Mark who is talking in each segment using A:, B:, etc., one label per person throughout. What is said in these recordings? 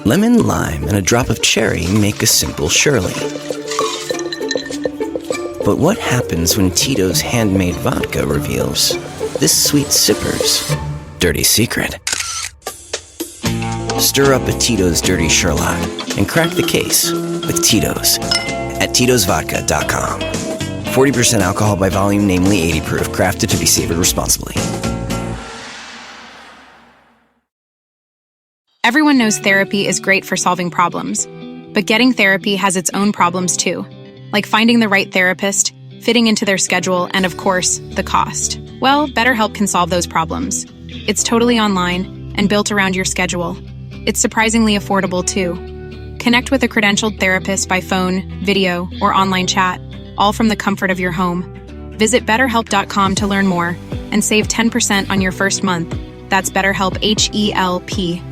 A: Lemon, lime, and a drop of cherry make a simple Shirley. But what happens when Tito's handmade vodka reveals this sweet sipper's dirty secret? Stir up a Tito's Dirty Sherlock and crack the case with Tito's at Tito'sVodka.com. 40% alcohol by volume, namely 80 proof, crafted to be savored responsibly.
B: Everyone knows therapy is great for solving problems, but getting therapy has its own problems too, like finding the right therapist, fitting into their schedule, and of course, the cost. Well, BetterHelp can solve those problems. It's totally online and built around your schedule. It's surprisingly affordable too. Connect with a credentialed therapist by phone, video, or online chat, all from the comfort of your home. Visit BetterHelp.com to learn more and save 10% on your first month. That's BetterHelp, H-E-L-P.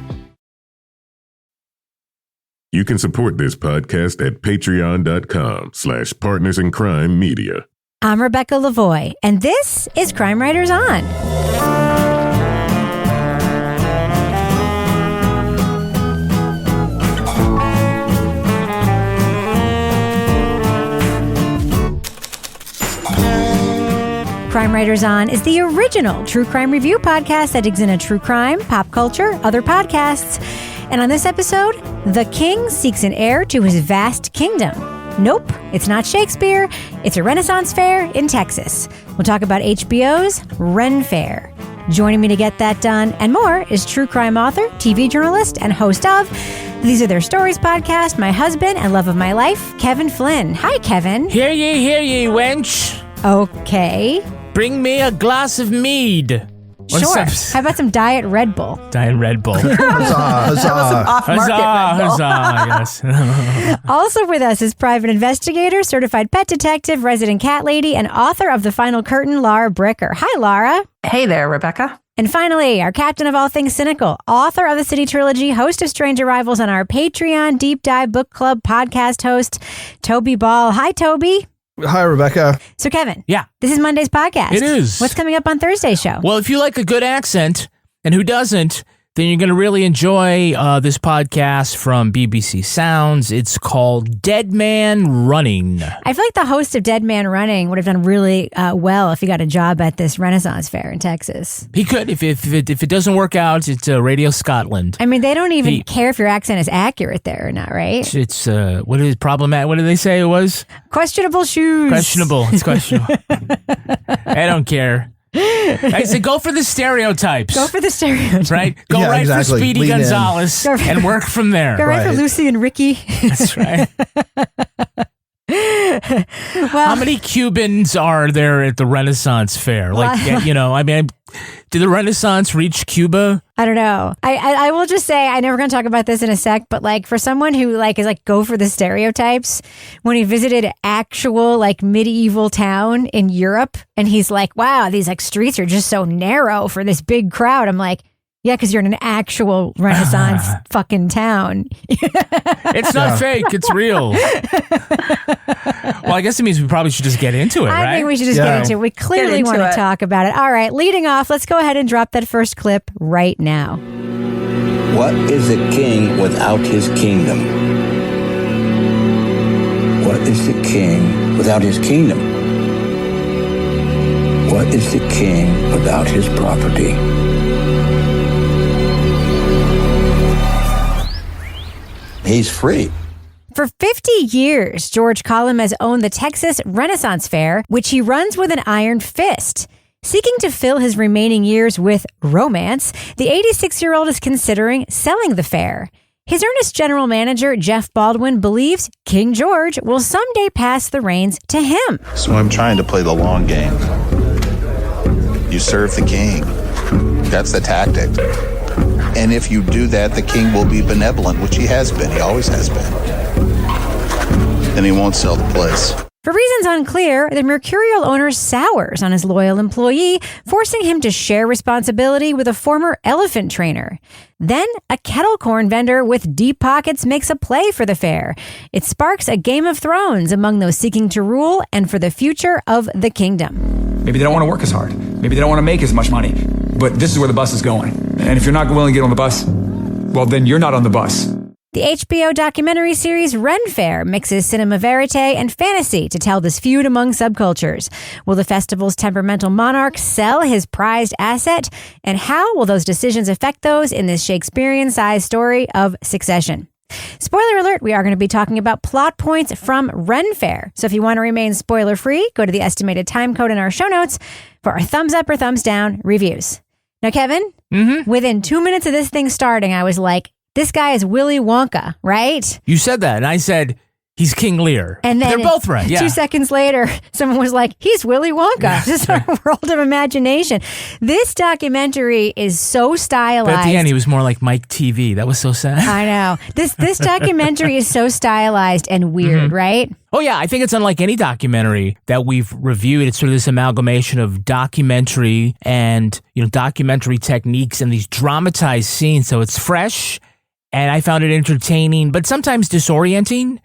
C: You can support this podcast at patreon.com/partnersincrimemedia.
D: I'm Rebecca Lavoie, and this is Crime Writers On. Crime Writers On is the original true crime review podcast that digs into true crime, pop culture, other podcasts. And on this episode, the king seeks an heir to his vast kingdom. Nope, it's not Shakespeare. It's a Renaissance fair in Texas. We'll talk about HBO's Ren Faire. Joining me to get that done and more is true crime author, TV journalist, and host of These Are Their Stories podcast, my husband and love of my life, Kevin Flynn. Hi, Kevin.
E: Hear ye, wench.
D: Okay.
E: Bring me a glass of mead.
D: Sure. How about some Diet Red Bull?
E: Diet Red Bull.
F: Huzzah, huzzah.
E: Huzzah, yes.
D: Also with us is private investigator, certified pet detective, resident cat lady, and author of The Final Curtain, Laura Bricker. Hi, Laura.
G: Hey there, Rebecca.
D: And finally, our captain of all things cynical, author of the City Trilogy, host of Strange Arrivals, on our Patreon Deep Dive Book Club podcast host, Toby Ball. Hi, Toby.
F: Hi, Rebecca.
D: So, Kevin.
E: Yeah.
D: This is Monday's podcast.
E: It is.
D: What's coming up on Thursday's show?
E: Well, if you like a good accent, and who doesn't, then you're going to really enjoy this podcast from BBC Sounds. It's called Dead Man Running.
D: I feel like the host of Dead Man Running would have done really well if he got a job at this Renaissance Fair in Texas.
E: He could. If it doesn't work out, it's Radio Scotland.
D: I mean, they don't even care if your accent is accurate there or not, right?
E: It's what is problematic? What did they say it was?
D: Questionable shoes.
E: Questionable. It's questionable. I don't care. I said, go for the stereotypes.
D: Go for the stereotypes.
E: Right? Go right
F: exactly.
E: for Speedy
F: Lean
E: Gonzalez and work from there.
D: Go right for Lucy and Ricky.
E: That's right.
D: Well,
E: how many Cubans are there at the Renaissance Fair? Did the Renaissance reach Cuba?
D: I don't know. I will just say, I know we're going to talk about this in a sec, but for someone who is go for the stereotypes, when he visited an actual medieval town in Europe, and he's like, wow, these streets are just so narrow for this big crowd. I'm like, yeah, because you're in an actual Renaissance fucking town.
E: It's not fake. It's real. Well, I guess it means we probably should just get into it, right?
D: I think we should just get into it. We clearly want to talk about it. All right, leading off, let's go ahead and drop that first clip right now.
H: What is a king without his kingdom? What is the king without his kingdom? What is the king without his property? He's free.
D: For 50 years, George Coulam has owned the Texas Renaissance Faire, which he runs with an iron fist. Seeking to fill his remaining years with romance, the 86-year-old is considering selling the fair. His earnest general manager, Jeff Baldwin, believes King George will someday pass the reins to him.
I: So I'm trying to play the long game. You serve the king. That's the tactic. And if you do that, the king will be benevolent, which he has been. He always has been. Then he won't sell the place.
D: For reasons unclear, the mercurial owner sours on his loyal employee, forcing him to share responsibility with a former elephant trainer. Then, a kettle corn vendor with deep pockets makes a play for the fair. It sparks a Game of Thrones among those seeking to rule and for the future of the kingdom.
G: Maybe they don't want to work as hard. Maybe they don't want to make as much money. But this is where the bus is going. And if you're not willing to get on the bus, well, then you're not on the bus.
D: The HBO documentary series Ren Faire mixes cinema verité and fantasy to tell this feud among subcultures. Will the festival's temperamental monarch sell his prized asset? And how will those decisions affect those in this Shakespearean-sized story of succession? Spoiler alert, we are going to be talking about plot points from Ren Faire. So if you want to remain spoiler-free, go to the estimated time code in our show notes for our thumbs up or thumbs down reviews. Now, Kevin, within 2 minutes of this thing starting, I was like, this guy is Willy Wonka, right?
E: You said that, and I said, he's King Lear.
D: And then
E: they're both right, yeah.
D: 2 seconds later, someone was like, he's Willy Wonka.
E: Yeah.
D: This is our world of imagination. This documentary is so stylized.
E: But at the end, he was more like Mike TV. That was so sad.
D: I know. This documentary is so stylized and weird, right?
E: Oh, yeah. I think it's unlike any documentary that we've reviewed. It's sort of this amalgamation of documentary and, documentary techniques and these dramatized scenes. So it's fresh, and I found it entertaining, but sometimes disorienting.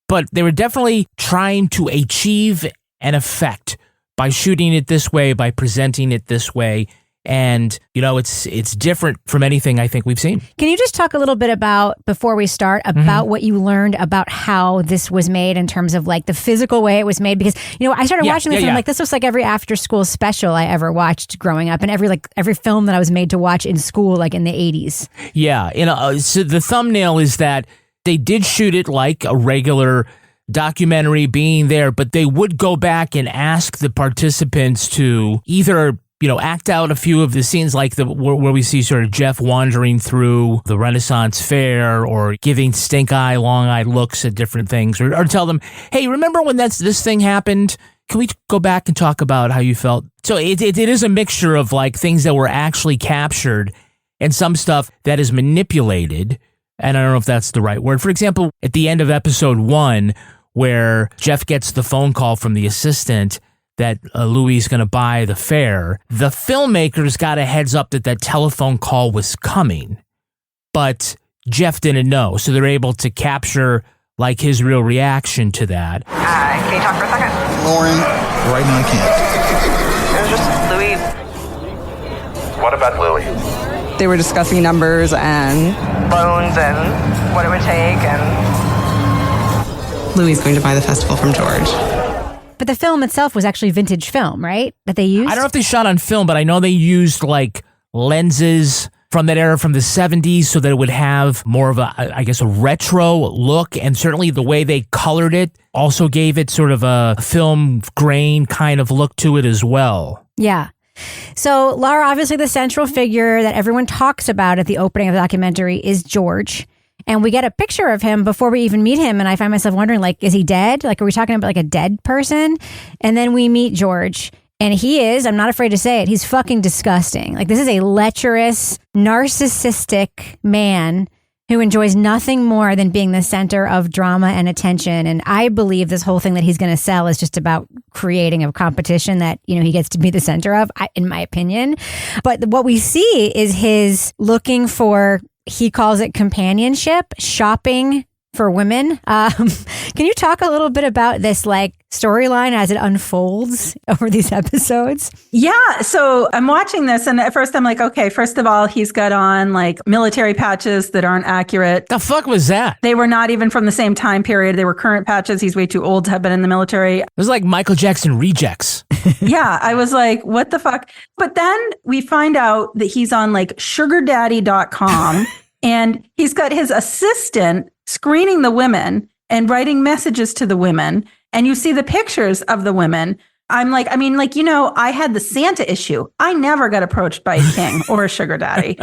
E: But they were definitely trying to achieve an effect by shooting it this way, by presenting it this way. And, it's different from anything I think we've seen.
D: Can you just talk a little bit about, before we start, about what you learned about how this was made in terms of like the physical way it was made? Because, I started watching this and I'm like, this was like every after school special I ever watched growing up and every film that I was made to watch in school, like in the 80s.
E: Yeah. So the thumbnail is that they did shoot it like a regular documentary being there, but they would go back and ask the participants to either act out a few of the scenes like where we see sort of Jeff wandering through the Renaissance Fair or giving stink-eye, long-eyed looks at different things or tell them, hey, remember when this thing happened? Can we go back and talk about how you felt? So it is a mixture of like things that were actually captured and some stuff that is manipulated. And I don't know if that's the right word. For example, at the end of episode 1, where Jeff gets the phone call from the assistant that Louis is going to buy the fair, the filmmakers got a heads up that telephone call was coming, but Jeff didn't know. So they're able to capture like his real reaction to that.
J: Can you talk for a second?
I: Lauren, right now I
J: It was just Louis.
K: What about Lily?
J: They were discussing numbers and loans and what it would take, and Louis is going to buy the festival from George.
D: But the film itself was actually vintage film, right? That they used?
E: I don't know if they shot on film, but I know they used like lenses from that era, from the 70s, so that it would have more of a retro look. And certainly the way they colored it also gave it sort of a film grain kind of look to it as well.
D: Yeah. So Laura, obviously the central figure that everyone talks about at the opening of the documentary is George. And we get a picture of him before we even meet him. And I find myself wondering, like, is he dead? Like, are we talking about like a dead person? And then we meet George. And he is, I'm not afraid to say it, he's fucking disgusting. Like, this is a lecherous, narcissistic man who enjoys nothing more than being the center of drama and attention. And I believe this whole thing that he's going to sell is just about creating a competition that, he gets to be the center of, in my opinion. But what we see is his looking for, he calls it companionship, shopping for women. Can you talk a little bit about this like storyline as it unfolds over these episodes?
L: Yeah. So I'm watching this and at first I'm like, okay, first of all, he's got on like military patches that aren't accurate.
E: The fuck was that?
L: They were not even from the same time period. They were current patches. He's way too old to have been in the military.
E: It was like Michael Jackson rejects.
L: Yeah. I was like, what the fuck? But then we find out that he's on like sugardaddy.com and he's got his assistant screening the women and writing messages to the women. And you see the pictures of the women. I'm like, I had the Santa issue. I never got approached by a king or a sugar daddy.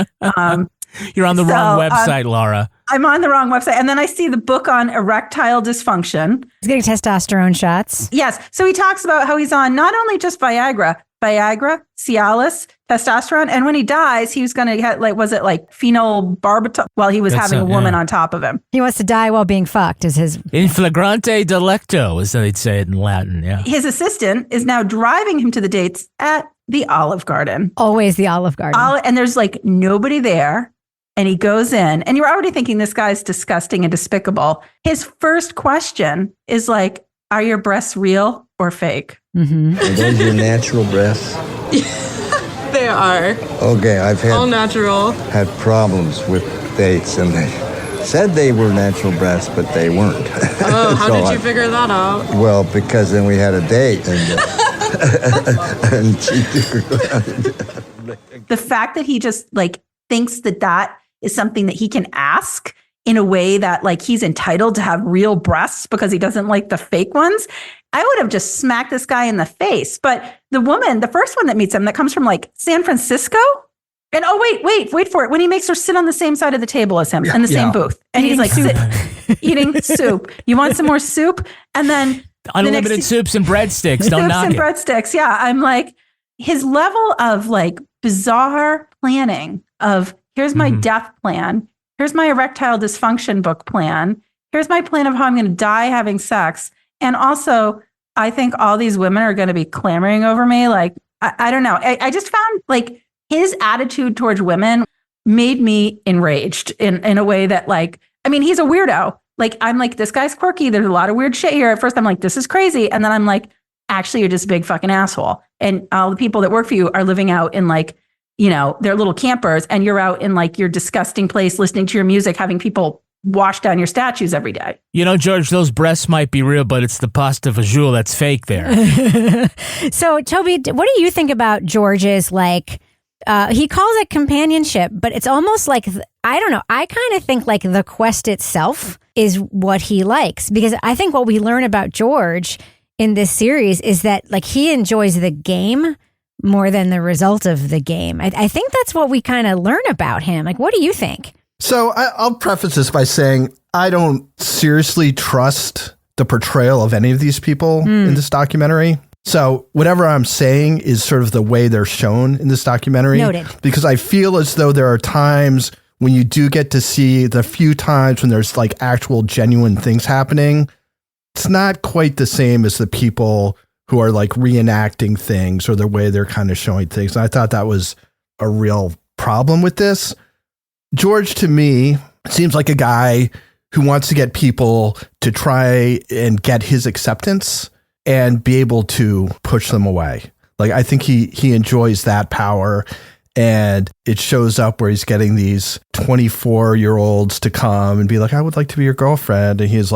E: You're on the wrong website, Laura.
L: I'm on the wrong website. And then I see the book on erectile dysfunction.
D: He's getting testosterone shots.
L: Yes. So he talks about how he's on not only just Viagra, Cialis, testosterone. And when he dies, he was going to get was it like phenobarbital while he was having a woman on top of him.
D: He wants to die while being fucked is his...
E: In flagrante delicto, as they'd say it in Latin, yeah.
L: His assistant is now driving him to the dates at the Olive Garden.
D: Always the Olive Garden.
L: And there's nobody there. And he goes in, and you're already thinking this guy's disgusting and despicable. His first question is are your breasts real or fake?
H: Mm-hmm. Are those your natural breasts?
J: They are.
H: Okay, I've had
J: all natural.
H: Had problems with dates, and they said they were natural breasts, but they weren't.
J: Oh, how did you figure that out?
H: Well, because then we had a date, and
L: the fact that he just thinks that is something that he can ask in a way that he's entitled to have real breasts because he doesn't like the fake ones. I would have just smacked this guy in the face. But the woman, the first one that meets him, that comes from San Francisco. And wait for it. When he makes her sit on the same side of the table as him in the same booth. And he's eating soup. You want some more soup? And then
E: unlimited soups and breadsticks. Don't knock it.
L: Soups and breadsticks. Yeah. I'm his level of bizarre planning of here's my death plan. Here's my erectile dysfunction book plan. Here's my plan of how I'm going to die having sex. And also, I think all these women are going to be clamoring over me. I don't know. I just found his attitude towards women made me enraged in a way that he's a weirdo. I'm this guy's quirky. There's a lot of weird shit here. At first, I'm this is crazy. And then I'm actually, you're just a big fucking asshole. And all the people that work for you are living out in they're little campers, and you're out in your disgusting place listening to your music, having people wash down your statues every day.
E: George, those breasts might be real, but it's the pasta visual that's fake there.
D: So, Toby, what do you think about George's he calls it companionship, but it's almost I don't know. I kind of think the quest itself is what he likes, because I think what we learn about George in this series is that he enjoys the game more than the result of the game. I think that's what we kind of learn about him. What do you think?
F: So I'll preface this by saying I don't seriously trust the portrayal of any of these people in this documentary. So whatever I'm saying is sort of the way they're shown in this documentary.
D: Noted.
F: Because I feel as though there are times when you do get to see the few times when there's actual genuine things happening. It's not quite the same as the people who are reenacting things or the way they're kind of showing things. And I thought that was a real problem with this. George, to me, seems like a guy who wants to get people to try and get his acceptance and be able to push them away. I think he enjoys that power, and it shows up where he's getting these 24-year-olds to come and be I would like to be your girlfriend. And he's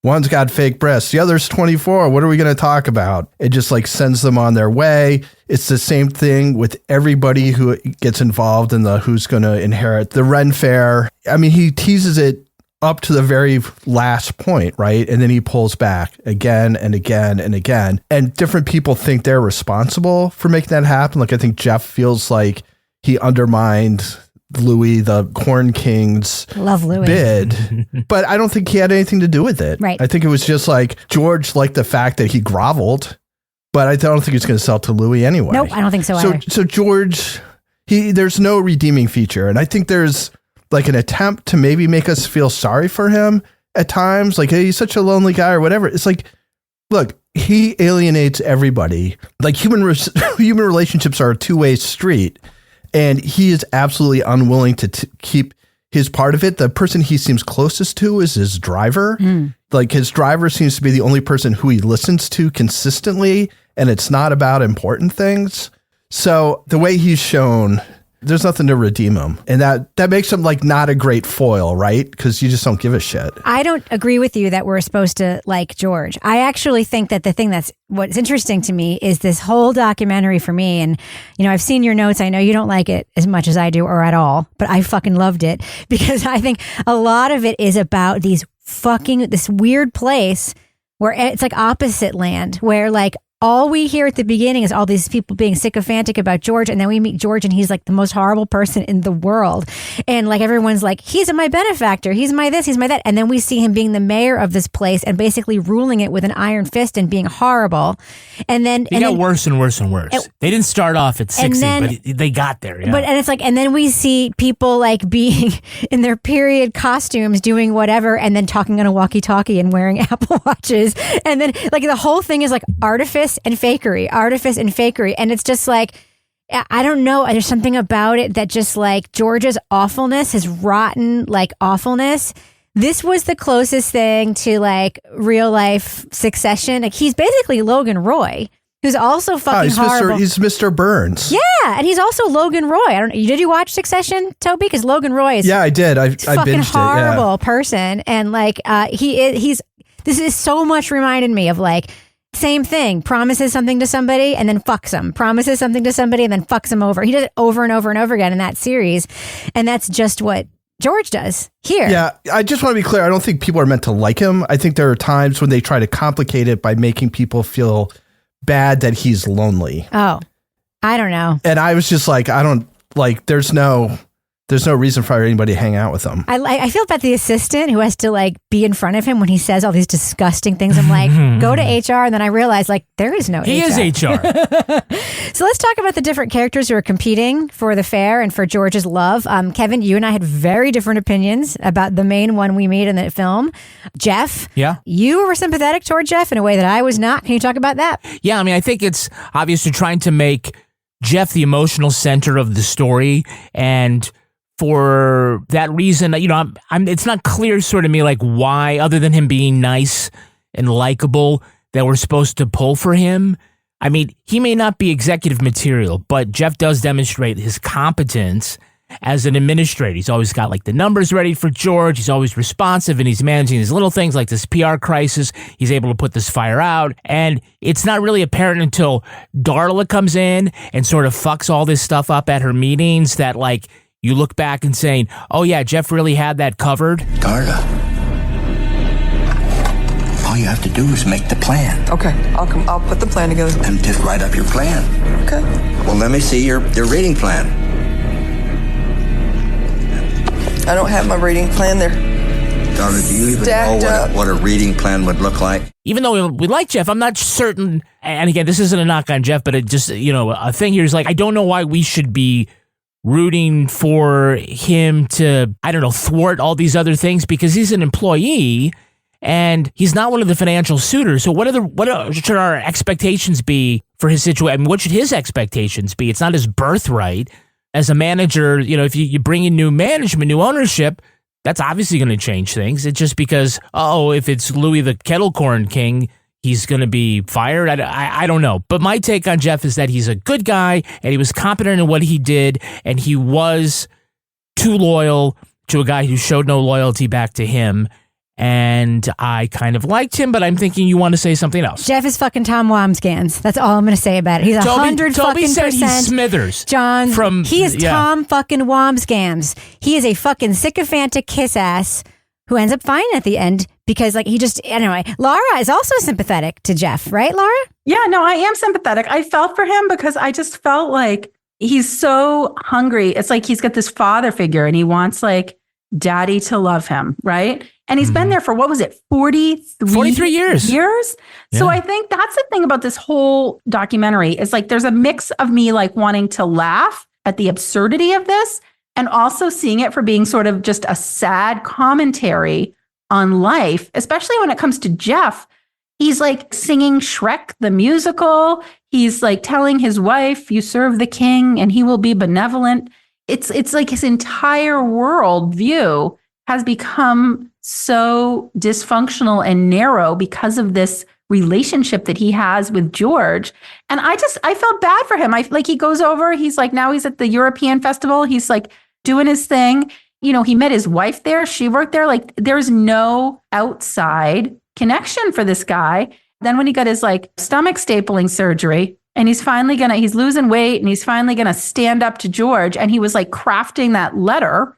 F: one's got fake breasts, the other's 24. What are we going to talk about? It just sends them on their way. It's the same thing with everybody who gets involved in the who's going to inherit the Ren Faire. He teases it up to the very last point, right? And then he pulls back again and again and again. And different people think they're responsible for making that happen. I think Jeff feels he undermined Louis, the Corn King's
D: Love Louis.
F: bid, but I don't think he had anything to do with it.
D: Right.
F: I think it was just George liked the fact that he groveled, but I don't think he's going to sell to Louis anyway.
D: Nope, I don't think so either.
F: So George, there's no redeeming feature. And I think there's an attempt to maybe make us feel sorry for him at times. Hey, he's such a lonely guy or whatever. It's look, he alienates everybody. Human relationships are a two-way street. And he is absolutely unwilling to keep his part of it. The person he seems closest to is his driver. His driver seems to be the only person who he listens to consistently, and it's not about important things. So the way he's shown, there's nothing to redeem him. And that makes him not a great foil, right? Because you just don't give a shit.
D: I don't agree with you that we're supposed to like George. I actually think that the thing what's interesting to me is this whole documentary for me. And, I've seen your notes. I know you don't like it as much as I do or at all, but I fucking loved it because I think a lot of it is about this weird place where it's opposite land, where all we hear at the beginning is all these people being sycophantic about George. And then we meet George and he's like the most horrible person in the world. And like everyone's like, he's my benefactor. He's my this, he's my that. And then we see him being the mayor of this place and basically ruling it with an iron fist and being horrible. And then
E: it got worse and worse and worse. They didn't start off at 60, but they got there. Yeah.
D: But and it's like, and then we see people like being in their period costumes doing whatever and then talking on a walkie-talkie and wearing Apple Watches. And then like the whole thing is like artifice and fakery. And it's just like, I don't know. There's something about it that just like George's awfulness, his rotten like awfulness. This was the closest thing to like real life Succession. Like he's basically Logan Roy, who's also fucking horrible.
F: He's Mr. Burns.
D: Yeah, and he's also Logan Roy. Did you watch Succession, Toby? Because Logan Roy is
F: I did. I
D: fucking
F: binged
D: horrible
F: it,
D: person, and like he's this is so much reminded me of like same thing. Promises something to somebody and then fucks them. Promises something to somebody and then fucks them over. He does it over and over and over again in that series, and that's just what George does here.
F: Yeah, I just want to be clear. I don't think people are meant to like him. I think there are times when they try to complicate it by making people feel bad that he's lonely.
D: Oh, I don't know.
F: And I was just like, I don't like, there's no reason for anybody to hang out with him.
D: I feel bad the assistant who has to like be in front of him when he says all these disgusting things. I'm like, go to HR. And then I realize like there is no HR.
E: He is HR.
D: So let's talk about the different characters who are competing for the fair and for George's love. Kevin, you and I had very different opinions about the main one we made in the film. Jeff, you were sympathetic toward Jeff in a way that I was not. Can you talk about that?
E: Yeah, I mean, I think it's obviously trying to make Jeff the emotional center of the story, and for that reason, you know, it's not clear sort of me like why, other than him being nice and likable, that we're supposed to pull for him. I mean, he may not be executive material, but Jeff does demonstrate his competence as an administrator. He's always got like the numbers ready for George. He's always responsive, and he's managing these little things like this PR crisis. He's able to put this fire out, and it's not really apparent until Darla comes in and sort of fucks all this stuff up at her meetings that like you look back and saying, oh yeah, Jeff really had that covered.
K: Darla, all you have to do is make the plan.
J: Okay, I'll put the plan together.
K: And just write up your plan.
J: Okay.
H: Well, let me see your reading plan.
J: I don't have my reading plan there.
H: Darla, do you even know what a reading plan would look like?
E: Even though we like Jeff, I'm not certain, and again, this isn't a knock on Jeff, but it just, you know, a thing here is like, I don't know why we should be rooting for him to, I don't know, thwart all these other things, because he's an employee and he's not one of the financial suitors. So what should our expectations be for his situation? I mean, what should his expectations be? It's not his birthright. As a manager, you know, if you bring in new management, new ownership, that's obviously going to change things. It's just because, if it's Louis the Kettle Corn King, he's going to be fired. I don't know. But my take on Jeff is that he's a good guy and he was competent in what he did, and he was too loyal to a guy who showed no loyalty back to him. And I kind of liked him, but I'm thinking you want to say something else.
D: Jeff is fucking Tom Wambsgans. That's all I'm going to say about it. He's 100
E: Toby
D: fucking
E: said
D: percent.
E: He's Smithers.
D: John, he is Tom fucking Wambsgans. He is a fucking sycophantic kiss ass who ends up fine at the end because like he just, anyway. Laura is also sympathetic to Jeff, right, Laura?
L: Yeah, no, I am sympathetic. I felt for him because I just felt like he's so hungry. It's like he's got this father figure and he wants like daddy to love him, right? And he's been there for, what was it, 43
E: years.
L: Yeah. So I think that's the thing about this whole documentary is like there's a mix of me like wanting to laugh at the absurdity of this and also seeing it for being sort of just a sad commentary on life, especially when it comes to Jeff. He's like singing Shrek the musical. He's like telling his wife, you serve the king and he will be benevolent. It's like his entire world view has become so dysfunctional and narrow because of this relationship that he has with George. And I felt bad for him. He goes over, he's like, now he's at the European festival. He's like doing his thing. You know, he met his wife there. She worked there. Like there's no outside connection for this guy. Then when he got his like stomach stapling surgery and he's losing weight and he's finally going to stand up to George. And he was like crafting that letter.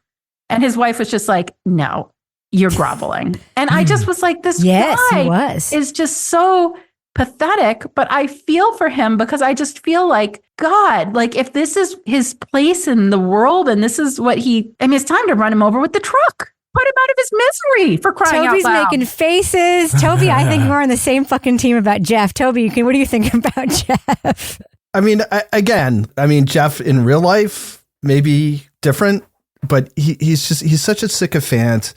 L: And his wife was just like, no, you're groveling. And I just was like, this guy is just so pathetic, but I feel for him because I just feel like, God, like if this is his place in the world and this is what it's time to run him over with the truck. Put him out of his misery, for crying
D: Toby's
L: out loud.
D: making faces. Toby, I think we're on the same fucking team about Jeff. Toby, what do you think about Jeff?
F: I mean, Jeff in real life may be different, but he's such a sycophant.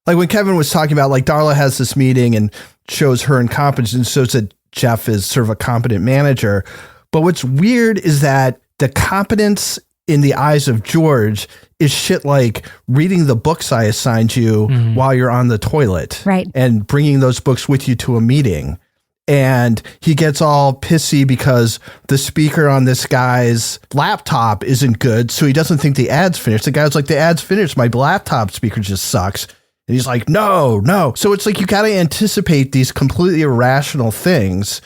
F: Like when Kevin was talking about, like, Darla has this meeting and shows her incompetence and shows that Jeff is sort of a competent manager. But what's weird is that the competence in the eyes of George is shit like reading the books I assigned you while you're on the toilet.
D: Right.
F: And bringing those books with you to a meeting. And he gets all pissy because the speaker on this guy's laptop isn't good. So he doesn't think the ad's finished. The guy's like, the ad's finished. My laptop speaker just sucks. And he's like, no. So it's like you got to anticipate these completely irrational things.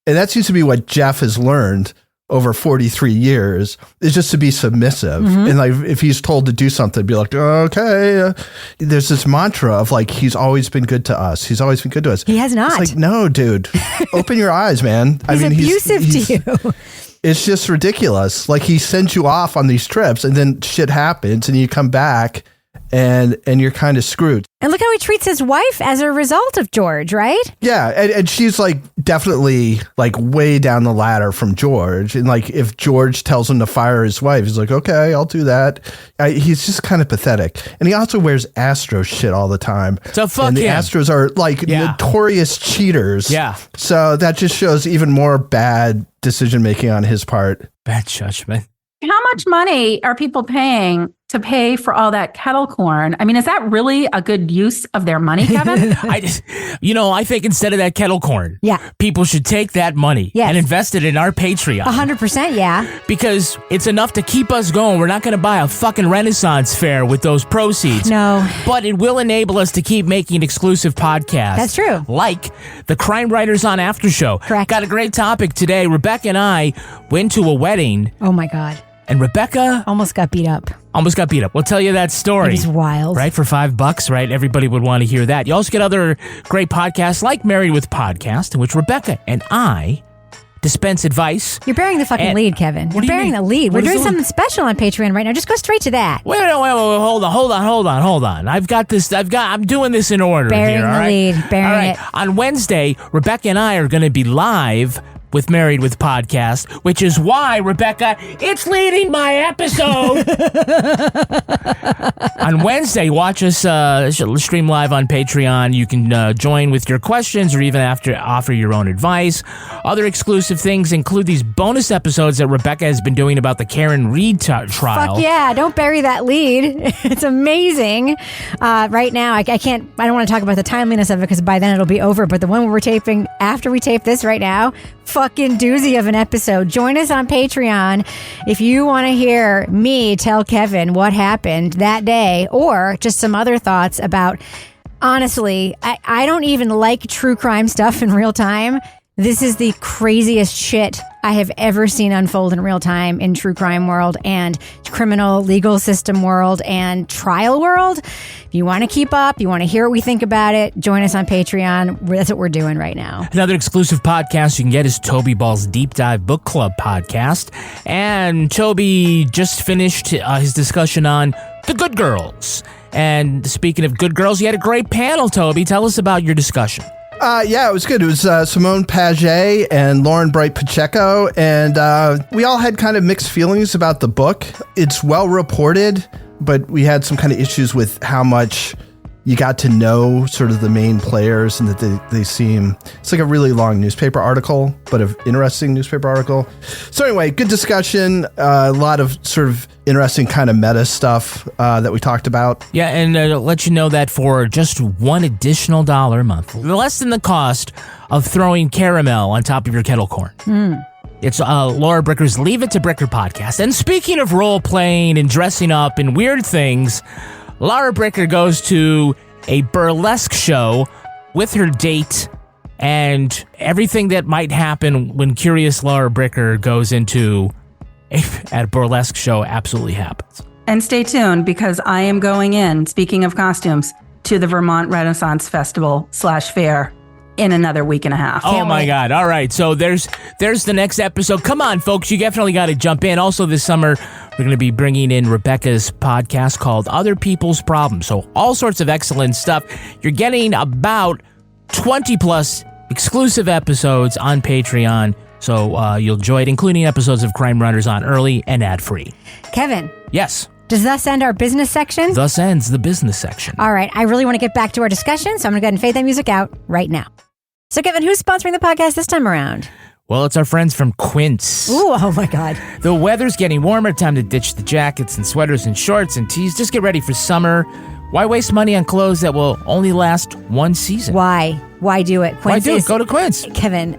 F: And that seems to be what Jeff has learned over 43 years, is just to be submissive. And like, if he's told to do something, be like, okay. There's this mantra of like, he's always been good to us. He's always been good to us.
D: He has not.
F: It's like, no, dude, open your eyes, man.
D: He's abusive to you.
F: It's just ridiculous. Like, he sends you off on these trips and then shit happens and you come back and you're kind of screwed.
D: And look how he treats his wife as a result of George, right?
F: Yeah, and she's like definitely like way down the ladder from George. And like if George tells him to fire his wife, he's like, okay, I'll do that. He's just kind of pathetic. And he also wears Astros shit all the time.
E: So fuck
F: and the
E: him.
F: Astros are like notorious cheaters.
E: Yeah.
F: So that just shows even more bad decision making on his part.
E: Bad judgment.
L: How much money are people paying to pay for all that kettle corn? I mean, is that really a good use of their money, Kevin?
E: I think instead of that kettle corn, people should take that money and invest it in our Patreon.
D: 100%, yeah.
E: Because it's enough to keep us going. We're not going to buy a fucking Renaissance Faire with those proceeds.
D: No.
E: But it will enable us to keep making exclusive podcasts.
D: That's true.
E: Like the Crime Writers on After Show.
D: Correct.
E: Got a great topic today. Rebecca and I went to a wedding.
D: Oh, my God.
E: And Rebecca
D: almost got beat up.
E: We'll tell you that story.
D: It was wild.
E: Right? For $5, right? Everybody would want to hear that. You also get other great podcasts like Married with Podcast, in which Rebecca and I dispense advice.
D: You're bearing the fucking lead, Kevin. You're bearing the lead. We're doing something special on Patreon right now. Just go straight to that.
E: Wait, hold on. I'm doing this in order.
D: Bearing
E: here,
D: the lead. Bearing it.
E: On Wednesday, Rebecca and I are going to be live with Married with Podcast, which is why, Rebecca, it's leading my episode. On Wednesday, watch us stream live on Patreon. You can join with your questions or even offer your own advice. Other exclusive things include these bonus episodes that Rebecca has been doing about the Karen Reed trial.
D: Fuck yeah, don't bury that lead. It's amazing. Right now, I don't want to talk about the timeliness of it because by then it'll be over, but the one we're taping after we tape this right now, fucking doozy of an episode. Join us on Patreon if you want to hear me tell Kevin what happened that day or just some other thoughts about, honestly, I don't even like true crime stuff in real time. This is the craziest shit I have ever seen unfold in real time in true crime world and criminal legal system world and trial world. If you want to keep up, you want to hear what we think about it, join us on Patreon. That's what we're doing right now.
E: Another exclusive podcast you can get is Toby Ball's Deep Dive Book Club podcast. And Toby just finished his discussion on The Good Girls. And speaking of good girls, you had a great panel, Toby. Tell us about your discussion.
F: Yeah, it was good. It was Simone Paget and Lauren Bright Pacheco, and we all had kind of mixed feelings about the book. It's well reported, but we had some kind of issues with how much you got to know sort of the main players and that they seem, it's like a really long newspaper article, but an interesting newspaper article. So anyway, good discussion, a lot of sort of interesting kind of meta stuff that we talked about.
E: Yeah, and let you know that for just $1 additional a month, less than the cost of throwing caramel on top of your kettle corn. It's Laura Bricker's Leave It to Bricker podcast. And speaking of role-playing and dressing up and weird things, Laura Bricker goes to a burlesque show with her date, and everything that might happen when curious Laura Bricker goes into a burlesque show absolutely happens.
L: And stay tuned because I am going in, speaking of costumes, to the Vermont Renaissance Festival / Fair in another week and a half.
E: Oh my God. All right. So there's the next episode. Come on, folks. You definitely got to jump in. Also this summer, we're going to be bringing in Rebecca's podcast called Other People's Problems. So all sorts of excellent stuff. You're getting about 20 plus exclusive episodes on Patreon. So you'll enjoy it, including episodes of Crime Runners on early and ad-free.
D: Kevin.
E: Yes.
D: Does thus end our business section?
E: Thus ends the business section.
D: All right. I really want to get back to our discussion, so I'm going to go ahead and fade that music out right now. So, Kevin, who's sponsoring the podcast this time around?
E: Well, it's our friends from Quince.
D: Ooh, oh my God.
E: The weather's getting warmer. Time to ditch the jackets and sweaters and shorts and tees. Just get ready for summer. Why waste money on clothes that will only last one season?
D: Why? Why do it?
E: Why do it? Go to Quince.
D: Kevin,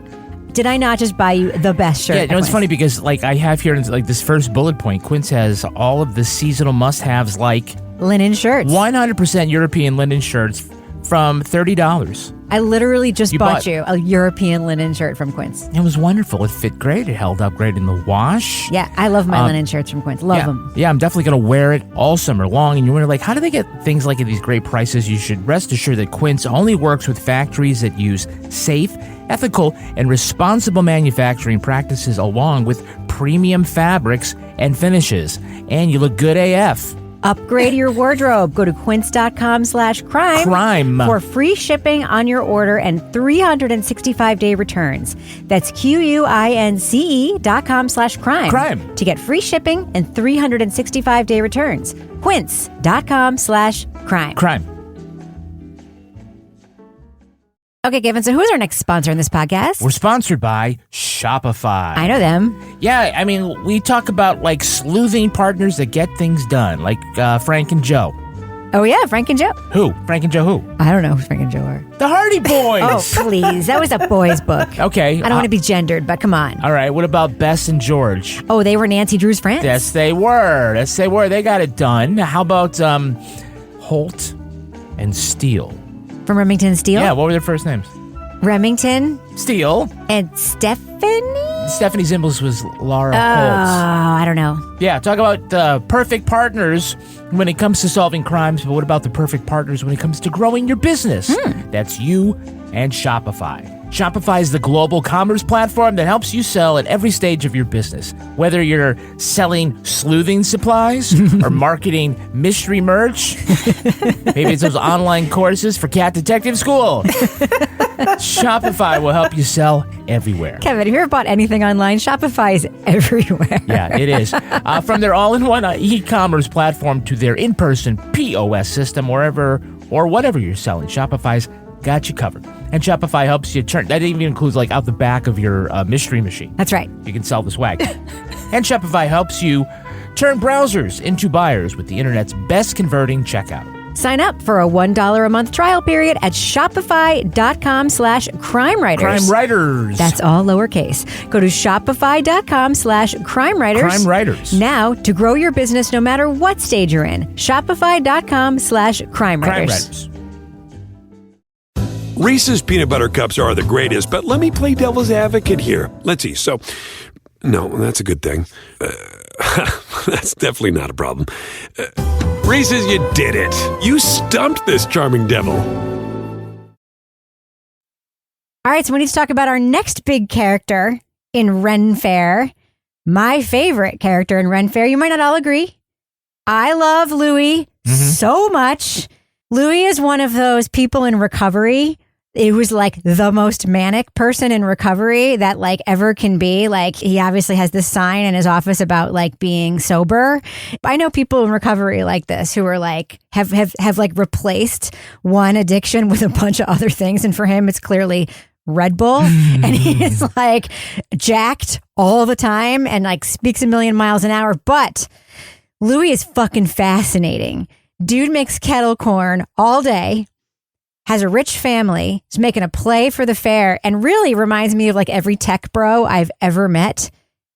D: did I not just buy you the best shirt?
E: Yeah, it's funny because I have here this first bullet point. Quince has all of the seasonal must-haves like
D: linen shirts,
E: 100% European linen shirts from $30.
D: I literally just bought you a European linen shirt from Quince.
E: It was wonderful. It fit great. It held up great in the wash.
D: Yeah, I love my linen shirts from Quince. Love them.
E: Yeah, I'm definitely going to wear it all summer long. And you wonder, how do they get things at these great prices? You should rest assured that Quince only works with factories that use safe, ethical, and responsible manufacturing practices along with premium fabrics and finishes. And you look good AF.
D: Upgrade your wardrobe. Go to quince.com/crime for free shipping on your order and 365-day returns. That's QUINCE.com/crime to get free shipping and 365-day returns. Quince.com/crime.
E: Crime.
D: Okay, Kevin, so who's our next sponsor in this podcast?
E: We're sponsored by Shopify.
D: I know them.
E: Yeah, I mean, we talk about sleuthing partners that get things done, like Frank and Joe.
D: Oh, yeah, Frank and Joe.
E: Who? Frank and Joe who?
D: I don't know who Frank and Joe are.
E: The Hardy Boys.
D: Oh, please. That was a boys' book.
E: Okay.
D: I don't want to be gendered, but come on.
E: All right, what about Bess and George?
D: Oh, they were Nancy Drew's friends.
E: Yes, they were. Yes, they were. They got it done. How about Holt and Steele?
D: From Remington Steele?
E: Yeah, what were their first names?
D: Remington.
E: Steele.
D: And Stephanie?
E: Stephanie Zimbalist was Laura Holt.
D: I don't know.
E: Yeah, talk about perfect partners when it comes to solving crimes, but what about the perfect partners when it comes to growing your business? That's you and Shopify. Shopify is the global commerce platform that helps you sell at every stage of your business. Whether you're selling sleuthing supplies or marketing mystery merch, maybe it's those online courses for Cat Detective School. Shopify will help you sell everywhere.
D: Kevin, if you ever bought anything online, Shopify is everywhere.
E: Yeah, it is. From their all-in-one e-commerce platform to their in-person POS system, wherever or whatever you're selling, Shopify's got you covered. And Shopify helps you turn, that even includes out the back of your mystery machine.
D: That's right.
E: You can sell the swag. And Shopify helps you turn browsers into buyers with the internet's best converting checkout.
D: Sign up for a $1 a month trial period at shopify.com/crimewriters.
E: Crime Writers.
D: That's all lowercase. Go to shopify.com/crimewriters.
E: Crime Writers.
D: Now to grow your business no matter what stage you're in. Shopify.com/crimewriters.
E: Crime Writers.
M: Reese's peanut butter cups are the greatest, but let me play devil's advocate here. Let's see. So, no, that's a good thing. That's definitely not a problem. Reese's, you did it. You stumped this charming devil.
D: All right, so we need to talk about our next big character in Ren Faire. My favorite character in Ren Faire. You might not all agree. I love Louis so much. Louis is one of those people in recovery. It was the most manic person in recovery that ever can be. He obviously has this sign in his office about being sober. I know people in recovery like this who are have replaced one addiction with a bunch of other things. And for him, it's clearly Red Bull. And he is jacked all the time and speaks a million miles an hour. But Louis is fucking fascinating. Dude makes kettle corn all day, has a rich family, is making a play for the fair, and really reminds me of every tech bro I've ever met,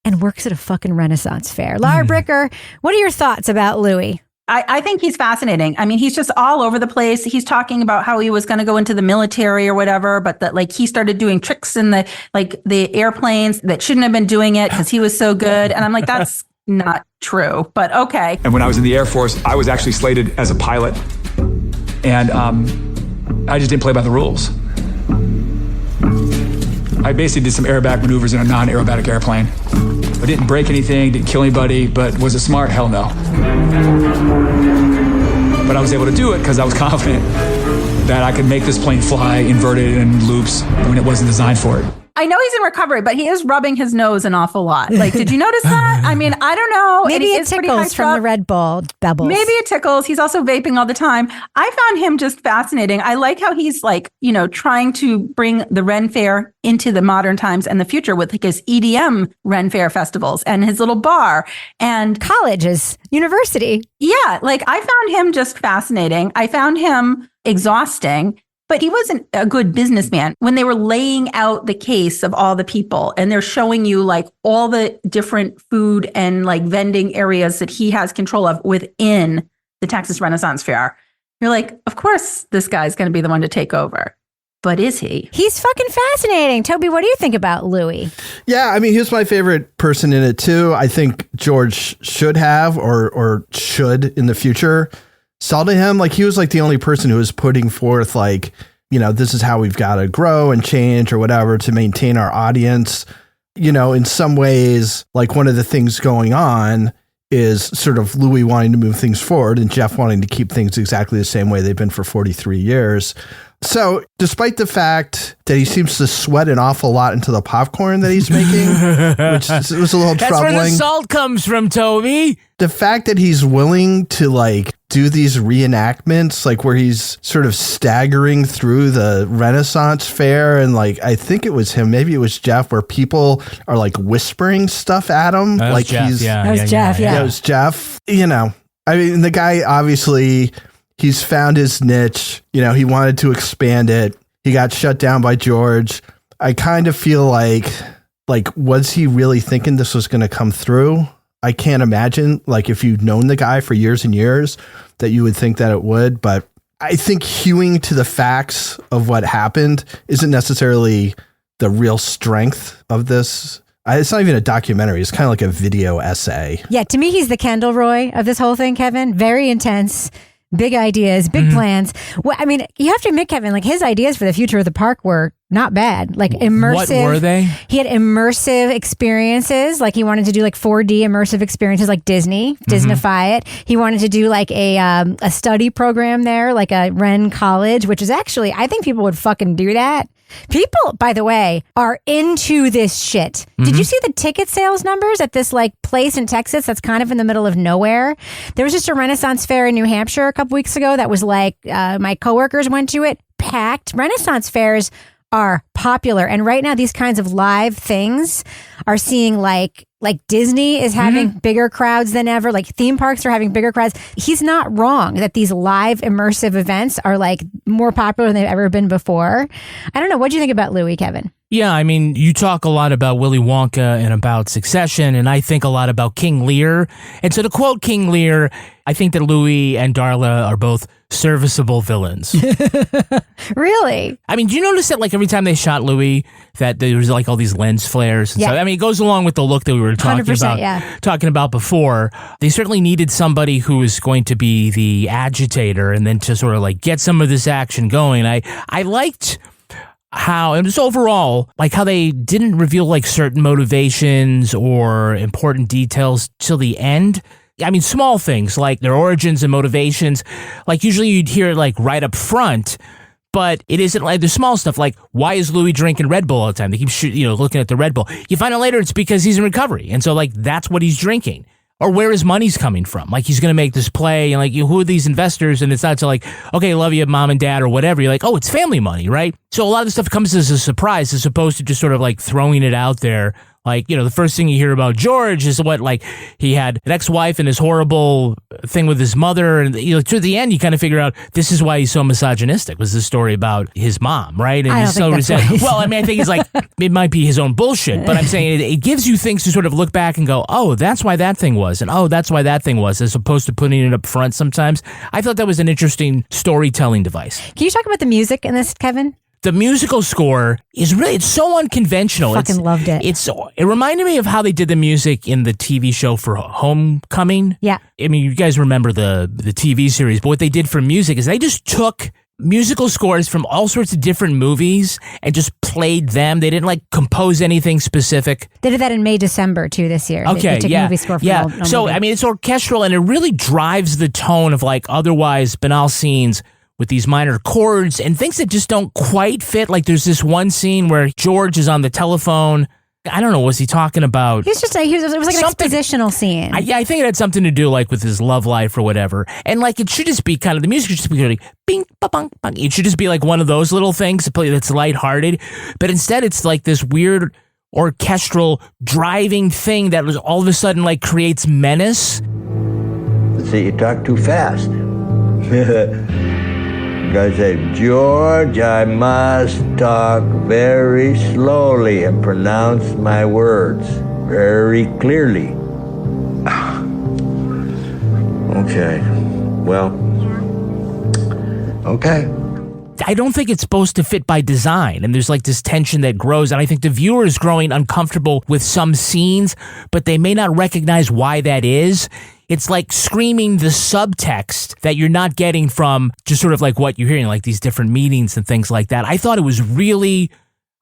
D: and works at a fucking Renaissance fair. Laura Bricker, what are your thoughts about Louis?
L: I think he's fascinating. I mean, he's just all over the place. He's talking about how he was going to go into the military or whatever, but that he started doing tricks in the airplanes that shouldn't have been doing it because he was so good. And I'm like, that's not true, but okay.
G: And when I was in the Air Force, I was actually slated as a pilot. And I just didn't play by the rules. I basically did some aerobatic maneuvers in a non-aerobatic airplane. I didn't break anything, didn't kill anybody, but was it smart? Hell no. But I was able to do it because I was confident that I could make this plane fly inverted and loops when it wasn't designed for it.
L: I know he's in recovery, but he is rubbing his nose an awful lot. Like, did you notice that? I mean, I don't know.
D: Maybe it tickles from the Red Bull bubbles.
L: Maybe it tickles. He's also vaping all the time. I found him just fascinating. I like how he's like, trying to bring the Ren Faire into the modern times and the future with like his EDM Ren Faire festivals and his little bar and
D: colleges, university.
L: Yeah. Like I found him just fascinating. I found him exhausting. But he wasn't a good businessman. When they were laying out the case of all the people and they're showing you like all the different food and like vending areas that he has control of within the Texas Renaissance Faire, you're like, of course, this guy's going to be the one to take over. But is he?
D: He's fucking fascinating. Toby, what do you think about Louis?
F: Yeah, I mean, he was my favorite person in it too. I think George should have or should in the future saw to him, like he was like the only person who was putting forth like, this is how we've got to grow and change or whatever to maintain our audience. In some ways, like one of the things going on is sort of Louis wanting to move things forward and Jeff wanting to keep things exactly the same way they've been for 43 years. So despite the fact that he seems to sweat an awful lot into the popcorn that he's making, which was a little
E: That's
F: troubling.
E: That's where the salt comes from, Toby.
F: The fact that he's willing to like do these reenactments, like where he's sort of staggering through the Renaissance Faire. And like, I think it was him, maybe it was Jeff, where people are like whispering stuff at him.
E: That
F: like
E: Jeff,
F: he's,
D: That was Jeff.
F: It was Jeff. I mean, the guy obviously, he's found his niche. He wanted to expand it. He got shut down by George. I kind of feel like, was he really thinking this was going to come through? I can't imagine, like, if you'd known the guy for years and years, that you would think that it would. But I think hewing to the facts of what happened isn't necessarily the real strength of this. It's not even a documentary. It's kind of like a video essay.
D: Yeah, to me, he's the Kendall Roy of this whole thing, Kevin. Very intense. Big ideas, big plans. Well, I mean, you have to admit, Kevin, like his ideas for the future of the park were not bad. Like immersive.
E: What were they?
D: He had immersive experiences. Like he wanted to do like 4D immersive experiences like Disneyfy it. He wanted to do like a study program there, like a Ren College, which is actually, I think people would fucking do that. People, by the way, are into this shit. Did you see the ticket sales numbers at this like place in Texas that's kind of in the middle of nowhere? There was just a Renaissance Fair in New Hampshire a couple weeks ago that was like, my coworkers went to it, packed. Renaissance fairs are popular. And right now, these kinds of live things are seeing like Disney is having bigger crowds than ever. Like theme parks are having bigger crowds. He's not wrong that these live immersive events are like more popular than they've ever been before. I don't know. What do you think about Louis, Kevin?
E: Yeah, I mean, you talk a lot about Willy Wonka and about Succession, and I think a lot about King Lear. And so to quote King Lear, I think that Louis and Darla are both serviceable villains.
D: Really?
E: I mean, do you notice that like every time they shot Louis, that there was like all these lens flares? And
D: Yeah.
E: so, I mean, it goes along with the look that we were talking about before. They certainly needed somebody who was going to be the agitator and then to sort of like get some of this action going. I liked how, and just overall, like how they didn't reveal like certain motivations or important details till the end. I mean, small things like their origins and motivations, like usually you'd hear it like right up front, but it isn't like the small stuff. Like, why is Louis drinking Red Bull all the time? They keep looking at the Red Bull. You find out later it's because he's in recovery. And so like, that's what he's drinking. Or where his money's coming from. Like, he's going to make this play, and like, who are these investors? And it's not to like, okay, love you, mom and dad, or whatever. You're like, oh, it's family money, right? So a lot of the stuff comes as a surprise as opposed to just sort of like throwing it out there. Like, the first thing you hear about George is what, like, he had an ex-wife and his horrible thing with his mother. And, to the end, you kind of figure out this is why he's so misogynistic, was this story about his mom, right? And he's so resentful. Well, I mean, I think he's like, it might be his own bullshit, but I'm saying it gives you things to sort of look back and go, oh, that's why that thing was. And oh, that's why that thing was, as opposed to putting it up front sometimes. I thought that was an interesting storytelling device.
D: Can you talk about the music in this, Kevin?
E: The musical score is it's so unconventional.
D: Fucking loved it.
E: It reminded me of how they did the music in the TV show for Homecoming.
D: Yeah.
E: I mean, you guys remember the TV series, but what they did for music is they just took musical scores from all sorts of different movies and just played them. They didn't like compose anything specific.
D: They did that in May, December too this year.
E: Okay,
D: they took a movie score from an old
E: So,
D: movie.
E: I mean, it's orchestral and it really drives the tone of like otherwise banal scenes with these minor chords and things that just don't quite fit. Like there's this one scene where George is on the telephone. I don't know, was he talking about?
D: It was like an expositional scene.
E: I think it had something to do like with his love life or whatever. And like it should just be kind of, the music should just be like bing, ba-bung, bung. It should just be like one of those little things that's lighthearted. But instead it's like this weird orchestral driving thing that was all of a sudden like creates menace.
H: See, you talk too fast. I say, George, I must talk very slowly and pronounce my words very clearly. Okay. Well, okay.
E: I don't think it's supposed to fit by design, and there's like this tension that grows, and I think the viewer is growing uncomfortable with some scenes, but they may not recognize why that is. It's like screaming the subtext that you're not getting from just sort of like what you're hearing, like these different meanings and things like that. I thought it was really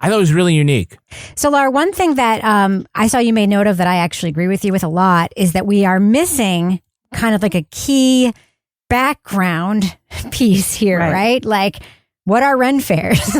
E: unique.
D: So, Laura, one thing that I saw you made note of that I actually agree with you with a lot is that we are missing kind of like a key background piece here, right? Like, what are Ren Fairs?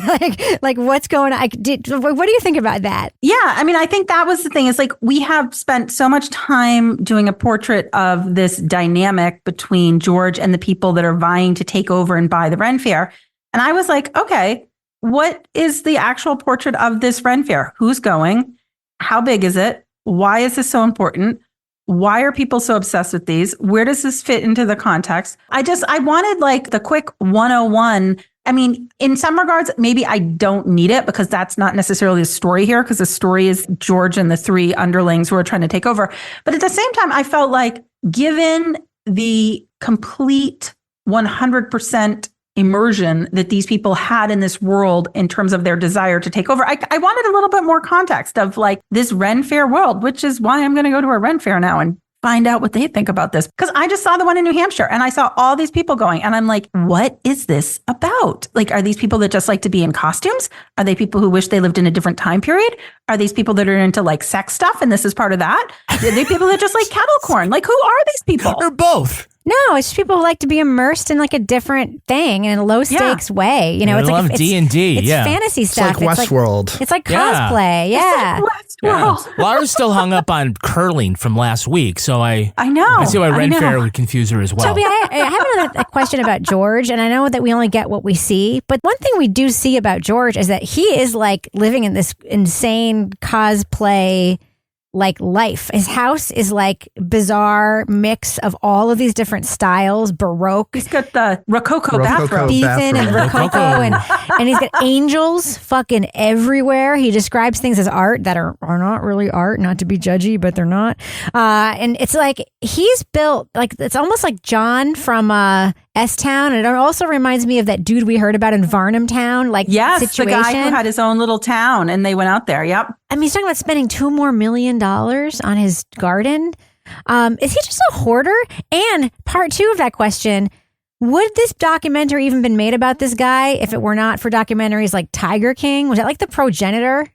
D: like what's going on? What do you think about that?
L: Yeah, I mean, I think that was the thing. It's like we have spent so much time doing a portrait of this dynamic between George and the people that are vying to take over and buy the Ren Faire. And I was like, okay, what is the actual portrait of this Ren Faire? Who's going? How big is it? Why is this so important? Why are people so obsessed with these? Where does this fit into the context? I wanted like the quick 101. I mean, in some regards, maybe I don't need it because that's not necessarily the story here, because the story is George and the three underlings who are trying to take over. But at the same time, I felt like given the complete 100% immersion that these people had in this world in terms of their desire to take over, I wanted a little bit more context of like this Ren Faire world, which is why I'm going to go to a Ren Faire now and find out what they think about this. Because I just saw the one in New Hampshire and I saw all these people going and I'm like, what is this about? Like, are these people that just like to be in costumes? Are they people who wish they lived in a different time period? Are these people that are into like sex stuff and this is part of that? Are they people that just like kettle corn? Like, who are these people?
E: Or both.
D: No, it's just people who like to be immersed in like a different thing in a low stakes way. You know, it's like
E: D&D.
D: It's fantasy stuff.
F: It's like Westworld.
D: It's like cosplay. Yeah.
L: It's like Westworld.
E: Yeah. Laura's still hung up on curling from last week, so I
L: know.
E: I see why Ren Faire would confuse her as well.
D: Toby, I have another question about George, and I know that we only get what we see, but one thing we do see about George is that he is like living in this insane cosplay like life. His house is like bizarre mix of all of these different styles, Baroque.
L: He's got the Rococo bathrobe.
D: Ethan and Rococo and he's got angels fucking everywhere. He describes things as art that are not really art, not to be judgy, but they're not. And it's like he's built like it's almost like John from S-Town, and it also reminds me of that dude we heard about in Varnum Town, like situation.
L: The guy who had his own little town and they went out there. Yep.
D: I mean, he's talking about spending $2 more million on his garden. Is he just a hoarder? And part two of that question, would this documentary even been made about this guy if it were not for documentaries like Tiger King? Was that like the progenitor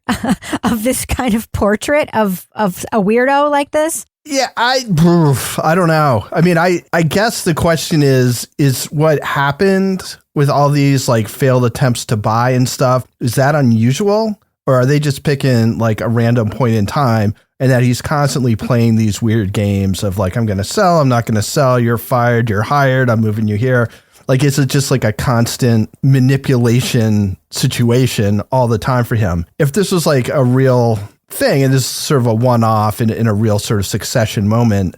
D: of this kind of portrait of a weirdo like this?
F: Yeah, I don't know. I mean, I guess the question is what happened with all these like failed attempts to buy and stuff, is that unusual? Or are they just picking like a random point in time and that he's constantly playing these weird games of like, I'm going to sell, I'm not going to sell, you're fired, you're hired, I'm moving you here. Like, is it just like a constant manipulation situation all the time for him? If this was like a real thing and this is sort of a one-off in a real sort of succession moment,